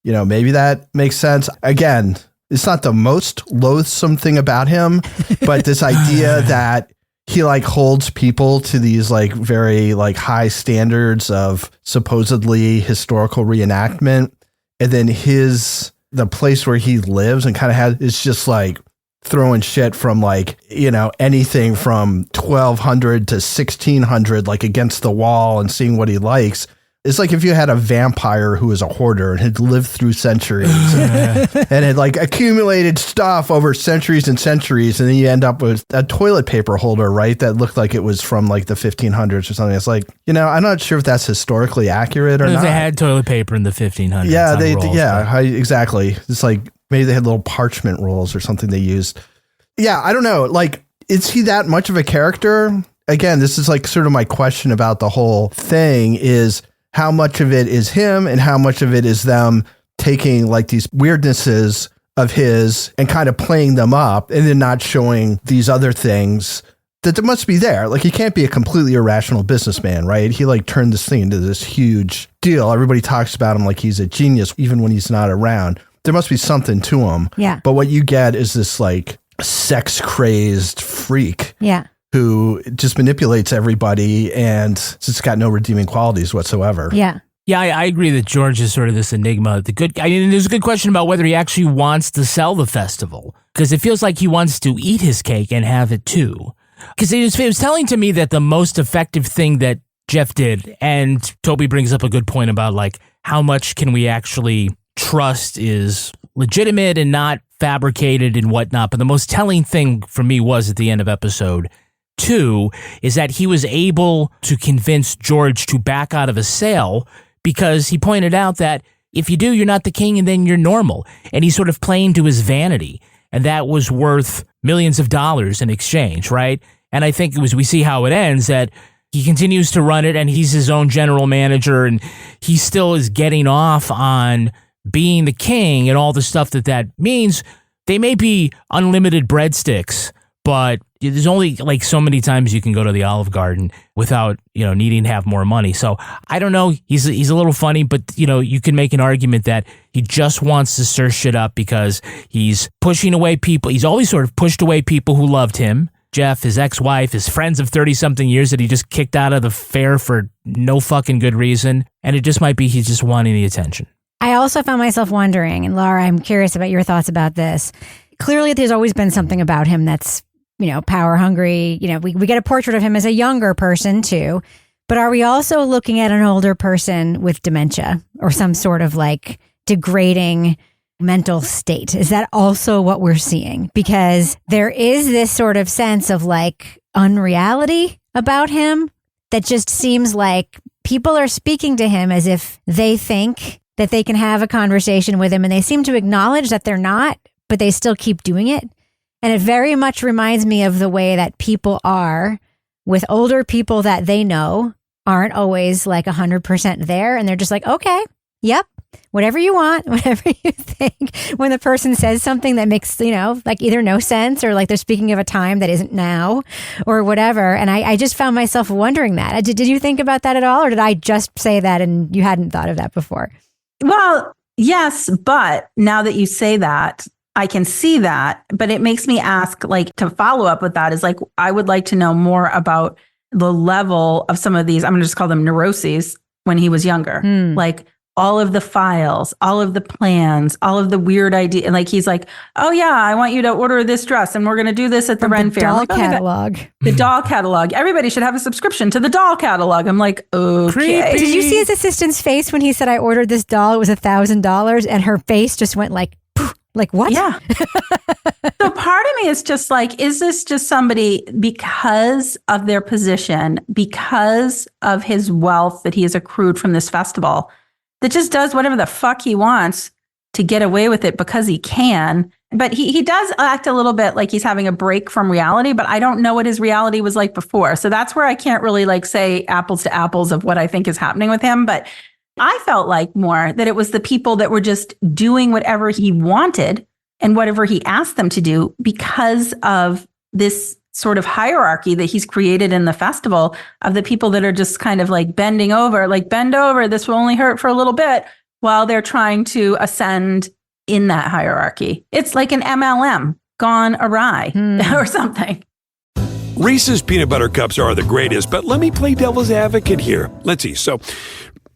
F: you know, maybe that makes sense. Again, it's not the most loathsome thing about him, but this idea that he like holds people to these like very like high standards of supposedly historical reenactment. And then the place where he lives and kind of is just like throwing shit from like, you know, anything from 1200 to 1600, like against the wall and seeing what he likes. It's like if you had a vampire who was a hoarder and had lived through centuries and had like accumulated stuff over centuries and centuries. And then you end up with a toilet paper holder, right? That looked like it was from like the 1500s or something. It's like, you know, I'm not sure if that's historically accurate or not.
E: They had toilet paper in the 1500s.
F: Yeah, exactly. It's like maybe they had little parchment rolls or something they used. Yeah, I don't know. Like, is he that much of a character? Again, this is like sort of my question about the whole thing is how much of it is him and how much of it is them taking like these weirdnesses of his and kind of playing them up and then not showing these other things that must be there. Like he can't be a completely irrational businessman, right? He like turned this thing into this huge deal. Everybody talks about him like he's a genius, even when he's not around. There must be something to him.
D: Yeah.
F: But what you get is this like sex crazed freak.
D: Yeah.
F: Who just manipulates everybody and it's got no redeeming qualities whatsoever.
D: Yeah.
E: Yeah, I agree that George is sort of this enigma. There's a good question about whether he actually wants to sell the festival because it feels like he wants to eat his cake and have it too. Because it was telling to me that the most effective thing that Jeff did, and Toby brings up a good point about like how much can we actually trust is legitimate and not fabricated and whatnot. But the most telling thing for me was at the end of episode 2 is that he was able to convince George to back out of a sale because he pointed out that if you do, you're not the king and then you're normal. And he's sort of playing to his vanity. And that was worth millions of dollars in exchange, right? And I think we see how it ends, that he continues to run it and he's his own general manager and he still is getting off on being the king and all the stuff that means. They may be unlimited breadsticks, but there's only like so many times you can go to the Olive Garden without, needing to have more money. So I don't know. He's a little funny, but you can make an argument that he just wants to stir shit up because he's pushing away people. He's always sort of pushed away people who loved him. Jeff, his ex-wife, his friends of 30-something years that he just kicked out of the fair for no fucking good reason. And it just might be he's just wanting the attention.
D: I also found myself wondering, and Laura, I'm curious about your thoughts about this. Clearly, there's always been something about him that's power hungry. We get a portrait of him as a younger person too, but are we also looking at an older person with dementia or some sort of like degrading mental state? Is that also what we're seeing? Because there is this sort of sense of like unreality about him that just seems like people are speaking to him as if they think that they can have a conversation with him and they seem to acknowledge that they're not, but they still keep doing it. And it very much reminds me of the way that people are with older people that they know aren't always like 100% there. And they're just like, okay, yep, whatever you want, whatever you think. When the person says something that makes, like either no sense or like they're speaking of a time that isn't now or whatever. And I just found myself wondering that. Did you think about that at all? Or did I just say that and you hadn't thought of that before?
L: Well, yes, but now that you say that, I can see that, but it makes me ask, like, to follow up with that is like, I would like to know more about the level of some of these, I'm going to just call them neuroses when he was younger. Like all of the files, all of the plans, all of the weird ideas. And like, he's like, oh yeah, I want you to order this dress and we're going to do this at the Ren Faire.
D: Doll catalog.
L: The doll catalog. Everybody should have a subscription to the doll catalog. I'm like, okay.
D: Creepy. Did you see his assistant's face when he said, I ordered this doll, it was $1,000 and her face just went like, like what?
L: Yeah. So part of me is just like, is this just somebody because of their position, because of his wealth that he has accrued from this festival, that just does whatever the fuck he wants to get away with it because he can? But he does act a little bit like he's having a break from reality, but I don't know what his reality was like before. So that's where I can't really like say apples to apples of what I think is happening with him. But I felt like more that it was the people that were just doing whatever he wanted and whatever he asked them to do because of this sort of hierarchy that he's created in the festival of the people that are just kind of like bending over, like bend over, this will only hurt for a little bit while they're trying to ascend in that hierarchy. It's like an MLM gone awry or something.
M: Reese's peanut butter cups are the greatest, but let me play devil's advocate here. Let's see. So,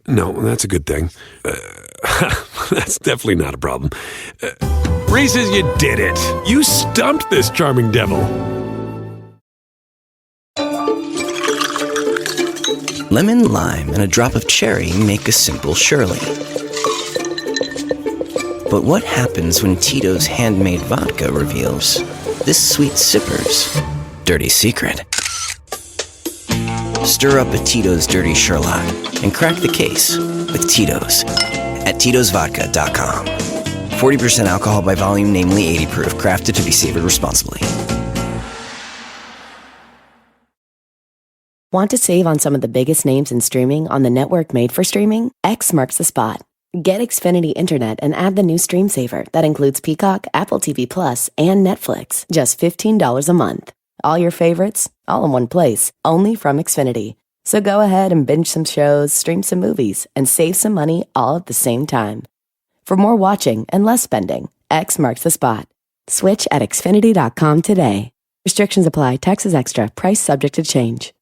M: no, that's a good thing. That's definitely not a problem. Reese's, you did it. You stumped this charming devil.
A: Lemon, lime, and a drop of cherry make a simple Shirley. But what happens when Tito's handmade vodka reveals this sweet sipper's dirty secret? Stir up a Tito's Dirty Sherlock and crack the case with Tito's at Tito'sVodka.com. 40% alcohol by volume, namely 80 proof, crafted to be savored responsibly.
N: Want to save on some of the biggest names in streaming on the network made for streaming? X marks the spot. Get Xfinity Internet and add the new Stream Saver that includes Peacock, Apple TV Plus, and Netflix. Just $15 a month. All your favorites, all in one place, only from Xfinity. So go ahead and binge some shows, stream some movies, and save some money all at the same time. For more watching and less spending, X marks the spot. Switch at Xfinity.com today. Restrictions apply. Taxes extra. Price subject to change.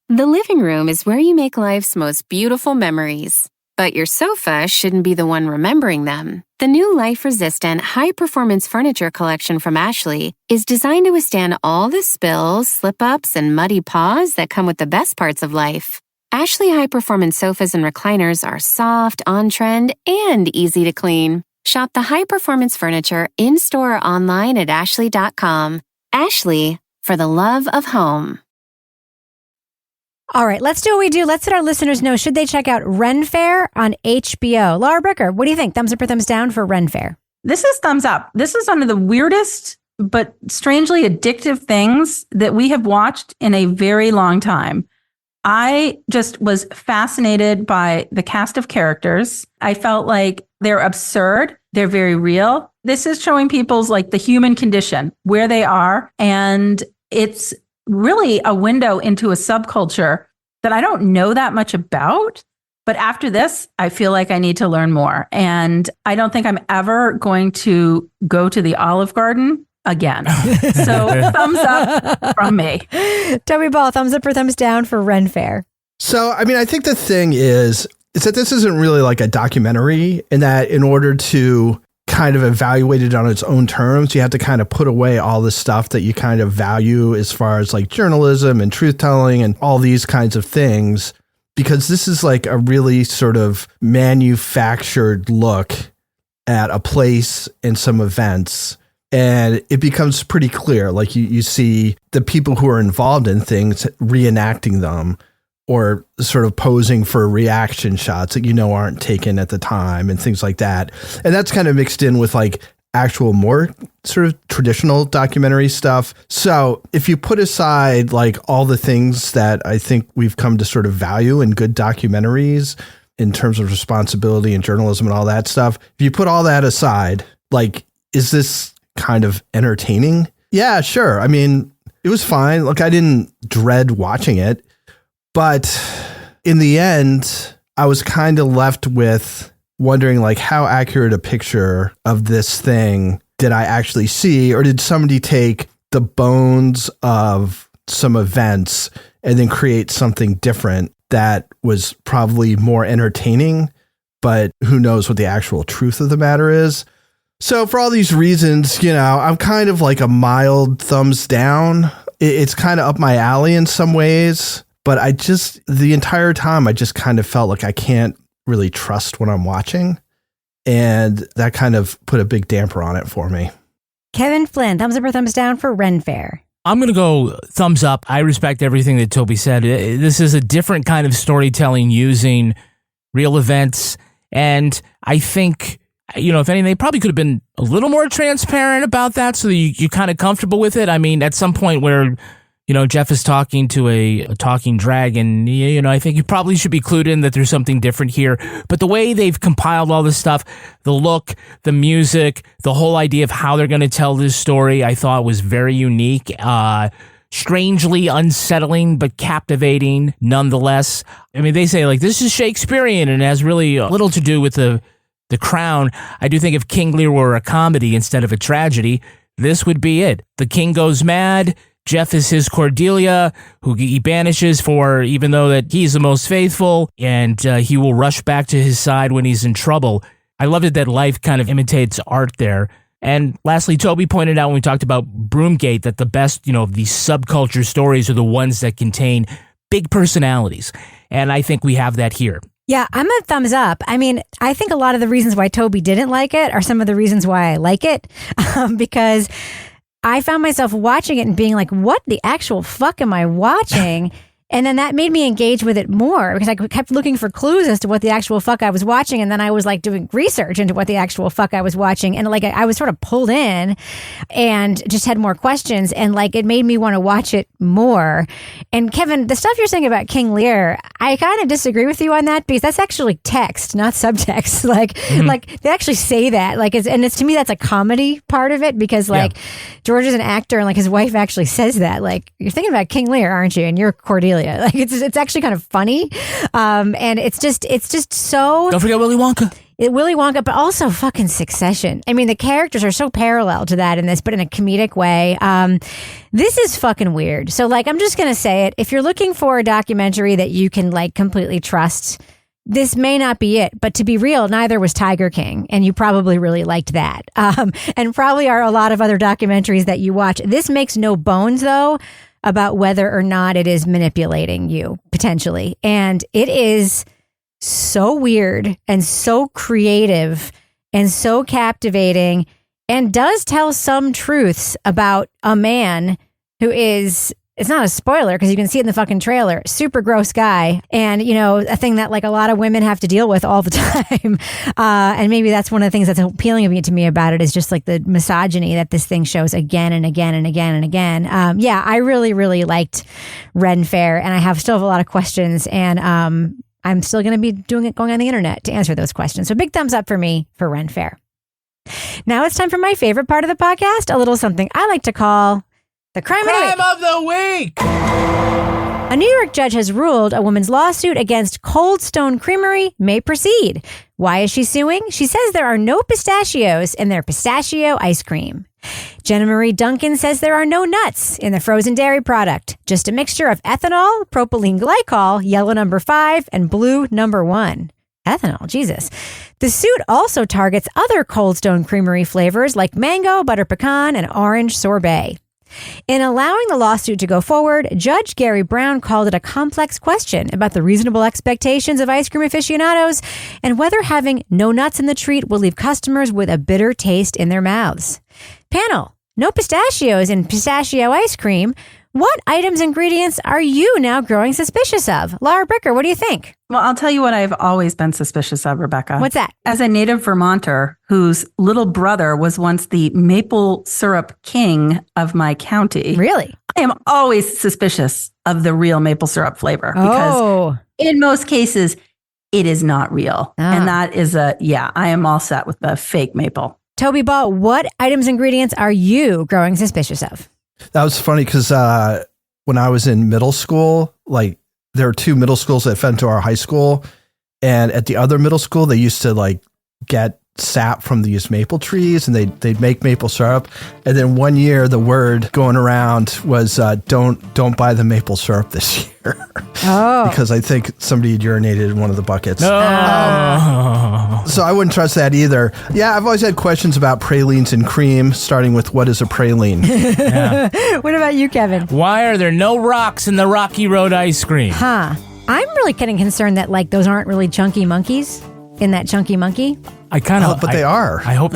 O: The living room is where you make life's most beautiful memories. But your sofa shouldn't be the one remembering them. The new life-resistant, high-performance furniture collection from Ashley is designed to withstand all the spills, slip-ups, and muddy paws that come with the best parts of life. Ashley high-performance sofas and recliners are soft, on-trend, and easy to clean. Shop the high-performance furniture in-store or online at ashley.com. Ashley, for the love of home.
D: All right, let's do what we do. Let's let our listeners know, should they check out Ren Faire on HBO? Laura Bricker, what do you think? Thumbs up or thumbs down for Ren Faire?
L: This is thumbs up. This is one of the weirdest but strangely addictive things that we have watched in a very long time. I just was fascinated by the cast of characters. I felt like they're absurd. They're very real. This is showing people's like the human condition, where they are. And it's really a window into a subculture that I don't know that much about. But after this, I feel like I need to learn more. And I don't think I'm ever going to go to the Olive Garden again. So thumbs up from me.
D: Toby Ball, thumbs up or thumbs down for Ren Faire?
F: So, I mean, I think the thing is that this isn't really like a documentary, in that in order to kind of evaluate it on its own terms, you have to kind of put away all the stuff that you kind of value as far as like journalism and truth telling and all these kinds of things, because this is like a really sort of manufactured look at a place and some events. And it becomes pretty clear, like you see the people who are involved in things reenacting them, or sort of posing for reaction shots that, aren't taken at the time and things like that. And that's kind of mixed in with like actual more sort of traditional documentary stuff. So if you put aside like all the things that I think we've come to sort of value in good documentaries in terms of responsibility and journalism and all that stuff, if you put all that aside, like, is this kind of entertaining? Yeah, sure. I mean, it was fine. Look, I didn't dread watching it. But in the end, I was kind of left with wondering, like, how accurate a picture of this thing did I actually see? Or did somebody take the bones of some events and then create something different that was probably more entertaining, but who knows what the actual truth of the matter is? So for all these reasons, I'm kind of like a mild thumbs down. It's kind of up my alley in some ways. But the entire time, I just kind of felt like I can't really trust what I'm watching. And that kind of put a big damper on it for me.
D: Kevin Flynn, thumbs up or thumbs down for Ren Faire?
E: I'm going to go thumbs up. I respect everything that Toby said. This is a different kind of storytelling using real events. And I think, if anything, they probably could have been a little more transparent about that so that you're kind of comfortable with it. I mean, at some point where Jeff is talking to a talking dragon, I think you probably should be clued in that there's something different here. But the way they've compiled all this stuff, the look, the music, the whole idea of how they're going to tell this story, I thought was very unique, strangely unsettling, but captivating nonetheless. I mean, they say, like, this is Shakespearean and has really little to do with the crown. I do think if King Lear were a comedy instead of a tragedy, this would be it. The king goes mad. Jeff is his Cordelia, who he banishes for, even though that he's the most faithful, and he will rush back to his side when he's in trouble. I love it that life kind of imitates art there. And lastly, Toby pointed out when we talked about Broomgate that the best, these subculture stories are the ones that contain big personalities. And I think we have that here.
D: Yeah, I'm a thumbs up. I mean, I think a lot of the reasons why Toby didn't like it are some of the reasons why I like it, because I found myself watching it and being like, what the actual fuck am I watching? And then that made me engage with it more because I kept looking for clues as to what the actual fuck I was watching. And then I was like doing research into what the actual fuck I was watching. And like I was sort of pulled in and just had more questions. And like it made me want to watch it more. And Kevin, the stuff you're saying about King Lear, I kind of disagree with you on that because that's actually text, not subtext. Like they actually say that. It's to me, that's a comedy part of it because George is an actor and like his wife actually says that. Like, you're thinking about King Lear, aren't you? And you're Cordelia. Like it's actually kind of funny, and it's just so.
E: Don't forget Willy Wonka.
D: Willy Wonka, but also fucking Succession. I mean, the characters are so parallel to that in this, but in a comedic way. This is fucking weird. So, like, I'm just gonna say it. If you're looking for a documentary that you can like completely trust, this may not be it. But to be real, neither was Tiger King, and you probably really liked that. And probably are a lot of other documentaries that you watch. This makes no bones, though, about whether or not it is manipulating you, potentially. And it is so weird and so creative and so captivating and does tell some truths about a man who is, it's not a spoiler because you can see it in the fucking trailer, super gross guy. And, you know, a thing that like a lot of women have to deal with all the time. And maybe that's one of the things that's appealing to me about it is just like the misogyny that this thing shows again and again and again and again. Yeah, I really, really liked Ren Faire and I still have a lot of questions and I'm still going to be going on the internet to answer those questions. So big thumbs up for me for Ren Faire. Now it's time for my favorite part of the podcast, a little something I like to call the Crime
E: of the Week.
D: A New York judge has ruled a woman's lawsuit against Cold Stone Creamery may proceed. Why is she suing? She says there are no pistachios in their pistachio ice cream. Jenna Marie Duncan says there are no nuts in the frozen dairy product, just a mixture of ethanol, propylene glycol, yellow number 5, and blue number 1. Ethanol, Jesus. The suit also targets other Cold Stone Creamery flavors like mango, butter pecan, and orange sorbet. In allowing the lawsuit to go forward, Judge Gary Brown called it a complex question about the reasonable expectations of ice cream aficionados and whether having no nuts in the treat will leave customers with a bitter taste in their mouths. Panel, no pistachios in pistachio ice cream. What items, ingredients are you now growing suspicious of? Laura Bricker, what do you think?
L: Well, I'll tell you what I've always been suspicious of, Rebecca.
D: What's that?
L: As a native Vermonter whose little brother was once the maple syrup king of my county.
D: Really?
L: I am always suspicious of the real maple syrup flavor because in most cases, it is not real. And that is I am all set with the fake maple.
D: Toby Ball, what items, ingredients are you growing suspicious of?
F: That was funny because when I was in middle school, like there were 2 middle schools that fed into our high school. And at the other middle school, they used to like get sap from these maple trees and they'd make maple syrup. And then one year the word going around was don't buy the maple syrup this year. Because I think somebody had urinated in one of the buckets. So I wouldn't trust that either. Yeah, I've always had questions about pralines and cream, starting with what is a praline?
D: What about you, Kevin?
E: Why are there no rocks in the Rocky Road ice cream?
D: I'm really getting concerned that like those aren't really chunky monkeys in that chunky monkey.
E: I kind of,
F: but they are.
E: I hope.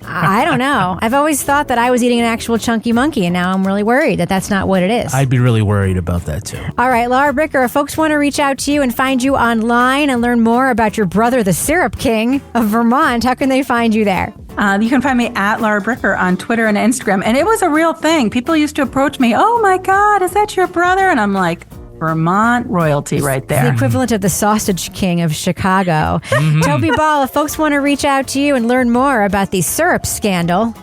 D: I don't know. I've always thought that I was eating an actual chunky monkey, and now I'm really worried that that's not what it is.
E: I'd be really worried about that too.
D: All right, Laura Bricker, if folks want to reach out to you and find you online and learn more about your brother, the Syrup King of Vermont, how can they find you there?
L: You can find me at Laura Bricker on Twitter and Instagram. And it was a real thing. People used to approach me, oh my God, is that your brother? And I'm like, Vermont royalty right there.
D: It's the equivalent of the Sausage King of Chicago. Toby Ball, if folks want to reach out to you and learn more about the syrup scandal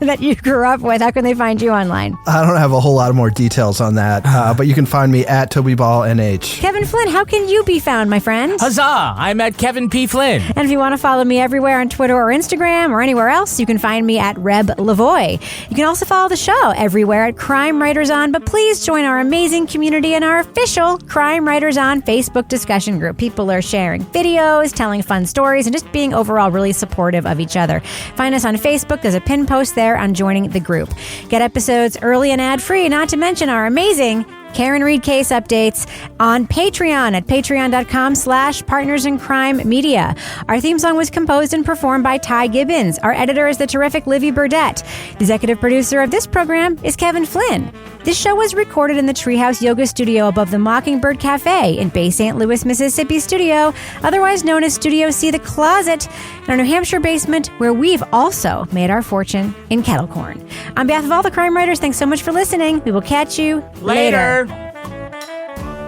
D: that you grew up with, how can they find you online?
F: I don't have a whole lot of more details on that, but you can find me at Toby Ball NH.
D: Kevin Flynn, how can you be found, my friend?
E: Huzzah! I'm at Kevin P. Flynn.
D: And if you want to follow me everywhere on Twitter or Instagram or anywhere else, you can find me at Reb Lavoie. You can also follow the show everywhere at Crime Writers On, but please join our amazing community in our official Crime Writers On Facebook discussion group. People are sharing videos, telling fun stories, and just being overall really supportive of each other. Find us on Facebook. There's a pinned post there on joining the group. Get episodes early and ad-free, not to mention our amazing Karen Reed case updates on Patreon at patreon.com/partnersincrimemedia. Our theme song was composed and performed by Ty Gibbons. Our editor is the terrific Livy Burdett. The executive producer of this program is Kevin Flynn. This show was recorded in the Treehouse Yoga Studio above the Mockingbird Cafe in Bay St. Louis, Mississippi studio, otherwise known as Studio C, The Closet, in our New Hampshire basement, where we've also made our fortune in kettle corn. On behalf of all the crime writers, thanks so much for listening. We will catch you later.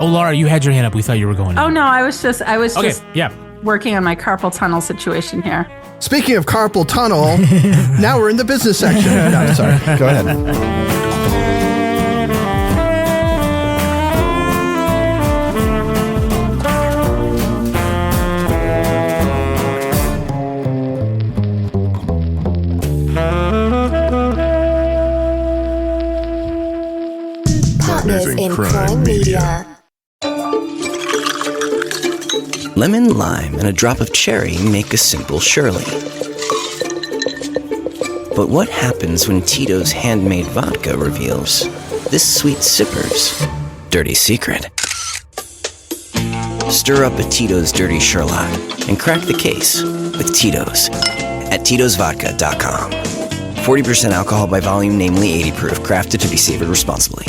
E: Oh, Laura, you had your hand up. We thought you were going.
L: Oh, no, I was just
E: yeah.
L: working on my carpal tunnel situation here.
F: Speaking of carpal tunnel, now we're in the business section. No, sorry. Go ahead.
C: Partners in Crime Media.
A: Lemon, lime, and a drop of cherry make a simple Shirley. But what happens when Tito's handmade vodka reveals this sweet sipper's dirty secret? Stir up a Tito's Dirty Sherlock and crack the case with Tito's at Tito'sVodka.com. 40% alcohol by volume, namely 80 proof, crafted to be savored responsibly.